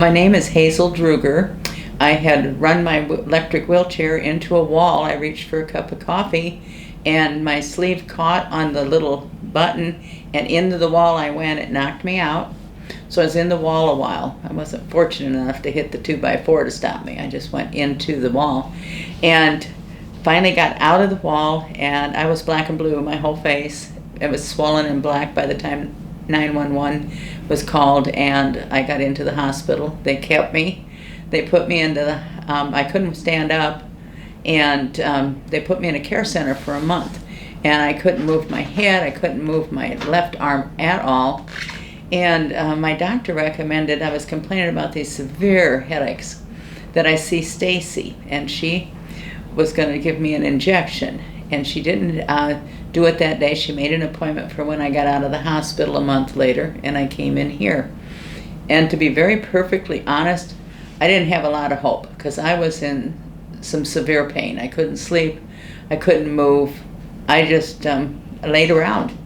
My name is Hazel Druger. I had run my electric wheelchair into a wall. I reached for a cup of coffee and my sleeve caught on the little button and into the wall I went. It knocked me out. So I was in the wall a while. I wasn't fortunate enough to hit the 2x4 to stop me. I just went into the wall and finally got out of the wall, and I was black and blue, my whole face. It was swollen and black by the time 911 was called, and I got into the hospital. They kept me. They put me into the, I couldn't stand up, and they put me in a care center for a month. And I couldn't move my head, I couldn't move my left arm at all. And my doctor recommended, I was complaining about these severe headaches, that I see Stacy, and she was going to give me an injection. And she didn't do it that day. She made an appointment for when I got out of the hospital a month later, and I came in here. And to be very perfectly honest, I didn't have a lot of hope because I was in some severe pain. I couldn't sleep, I couldn't move. I just laid around.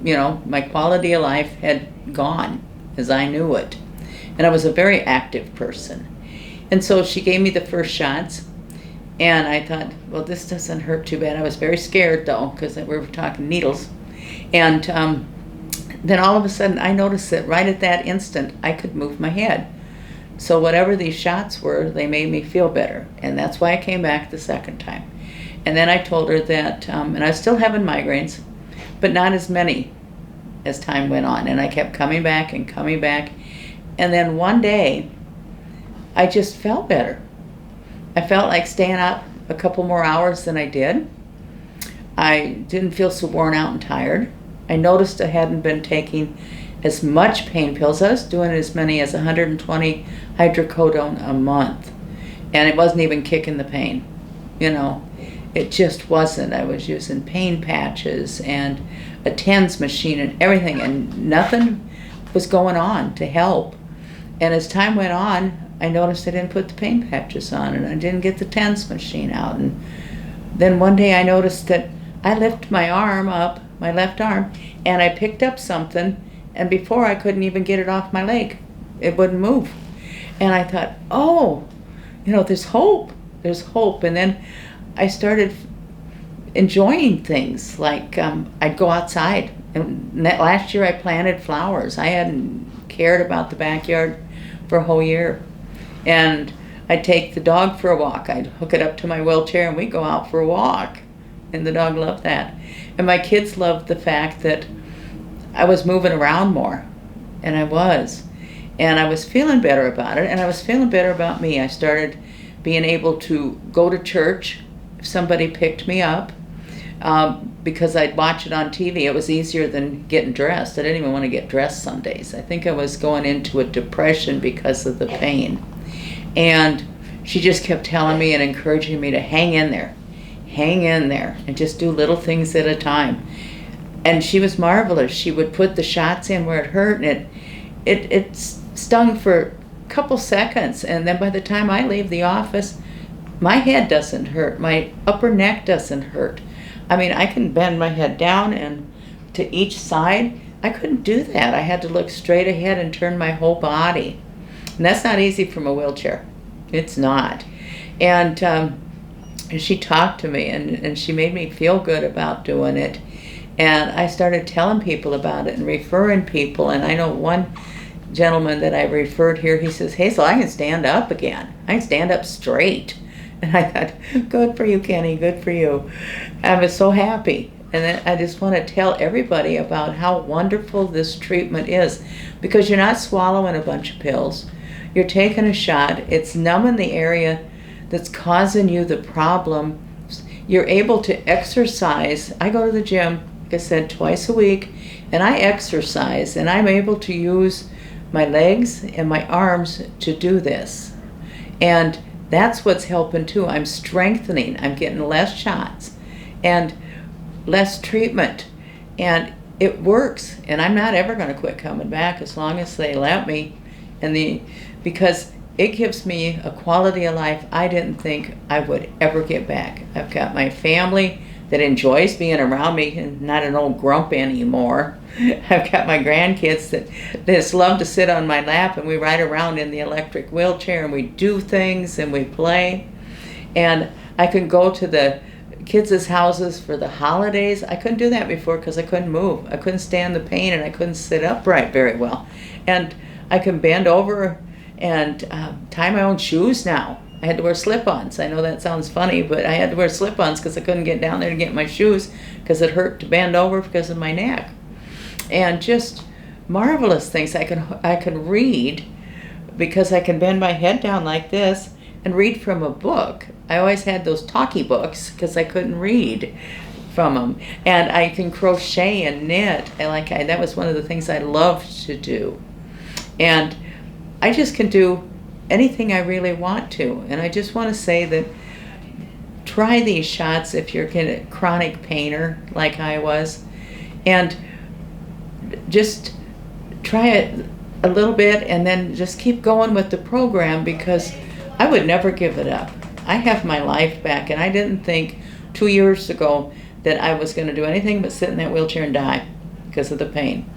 You know, my quality of life had gone as I knew it. And I was a very active person. And so she gave me the first shots. And I thought, well, this doesn't hurt too bad. I was very scared, though, because we were talking needles. And then all of a sudden, I noticed that right at that instant, I could move my head. So whatever these shots were, they made me feel better. And that's why I came back the second time. And then I told her that, and I was still having migraines, but not as many as time went on. And I kept coming back and coming back. And then one day, I just felt better. I felt like staying up a couple more hours than I did. I didn't feel so worn out and tired. I noticed I hadn't been taking as much pain pills. I was doing as many as 120 hydrocodone a month. And it wasn't even kicking the pain. You know, it just wasn't. I was using pain patches and a TENS machine and everything, and nothing was going on to help. And as time went on, I noticed I didn't put the pain patches on, and I didn't get the TENS machine out. And then one day I noticed that I lifted my arm up, my left arm, and I picked up something, and before I couldn't even get it off my leg. It wouldn't move. And I thought, oh, you know, there's hope. There's hope. And then I started enjoying things like I'd go outside. And last year I planted flowers. I hadn't cared about the backyard for a whole year. And I'd take the dog for a walk. I'd hook it up to my wheelchair and we'd go out for a walk. And the dog loved that. And my kids loved the fact that I was moving around more. And I was. And I was feeling better about it. And I was feeling better about me. I started being able to go to church if somebody picked me up. Because I'd watch it on TV. It was easier than getting dressed. I didn't even want to get dressed some days. I think I was going into a depression because of the pain. And she just kept telling me and encouraging me to hang in there, and just do little things at a time. And she was marvelous. She would put the shots in where it hurt, and it stung for a couple seconds. And then by the time I leave the office, my head doesn't hurt. My upper neck doesn't hurt. I mean, I can bend my head down and to each side. I couldn't do that. I had to look straight ahead and turn my whole body. And that's not easy from a wheelchair. It's not. And she talked to me, and she made me feel good about doing it. And I started telling people about it and referring people. And I know one gentleman that I referred here, he says, Hazel, I can stand up again. I can stand up straight. And I thought, good for you, Kenny, good for you. I was so happy. And then I just want to tell everybody about how wonderful this treatment is, because you're not swallowing a bunch of pills. You're taking a shot. It's numbing the area that's causing you the problem. You're able to exercise. I go to the gym, like I said, twice a week, and I exercise, and I'm able to use my legs and my arms to do this. And that's what's helping too. I'm strengthening. I'm getting less shots and less treatment. And it works. And I'm not ever going to quit coming back as long as they let me. Because it gives me a quality of life I didn't think I would ever get back. I've got my family that enjoys being around me and not an old grump anymore. I've got my grandkids that just love to sit on my lap, and we ride around in the electric wheelchair, and we do things and we play. And I can go to the kids' houses for the holidays. I couldn't do that before because I couldn't move. I couldn't stand the pain, and I couldn't sit upright very well. And I can bend over and tie my own shoes now. I had to wear slip-ons. I know that sounds funny, but I had to wear slip-ons because I couldn't get down there to get my shoes because it hurt to bend over because of my neck. And just marvelous things. I can read because I can bend my head down like this and read from a book. I always had those talkie books because I couldn't read from them. And I can crochet and knit. And that was one of the things I loved to do. And I just can do anything I really want to. And I just want to say that try these shots if you're a chronic painer like I was. And just try it a little bit and then just keep going with the program, because I would never give it up. I have my life back, and I didn't think 2 years ago that I was going to do anything but sit in that wheelchair and die because of the pain.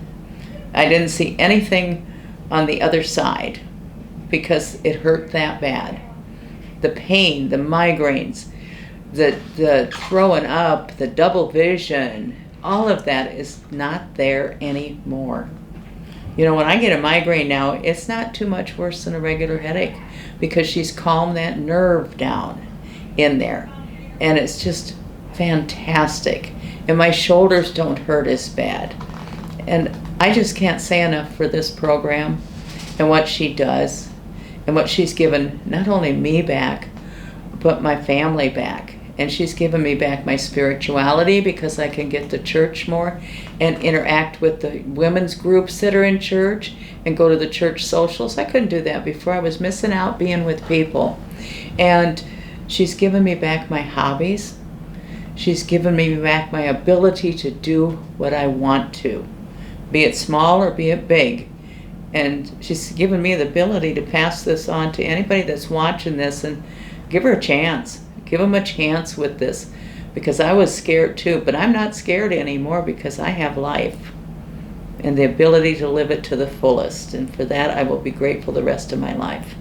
I didn't see anything on the other side because it hurt that bad. The pain, the migraines, the throwing up, the double vision, all of that is not there anymore. You know, when I get a migraine now, it's not too much worse than a regular headache because she's calmed that nerve down in there. And it's just fantastic. And my shoulders don't hurt as bad. And I just can't say enough for this program and what she does and what she's given not only me back, but my family back. And she's given me back my spirituality because I can get to church more and interact with the women's groups that are in church and go to the church socials. I couldn't do that before. I was missing out being with people. And she's given me back my hobbies. She's given me back my ability to do what I want to, be it small or be it big. And she's given me the ability to pass this on to anybody that's watching this and give her a chance. Give them a chance with this, because I was scared too, but I'm not scared anymore because I have life and the ability to live it to the fullest. And for that, I will be grateful the rest of my life.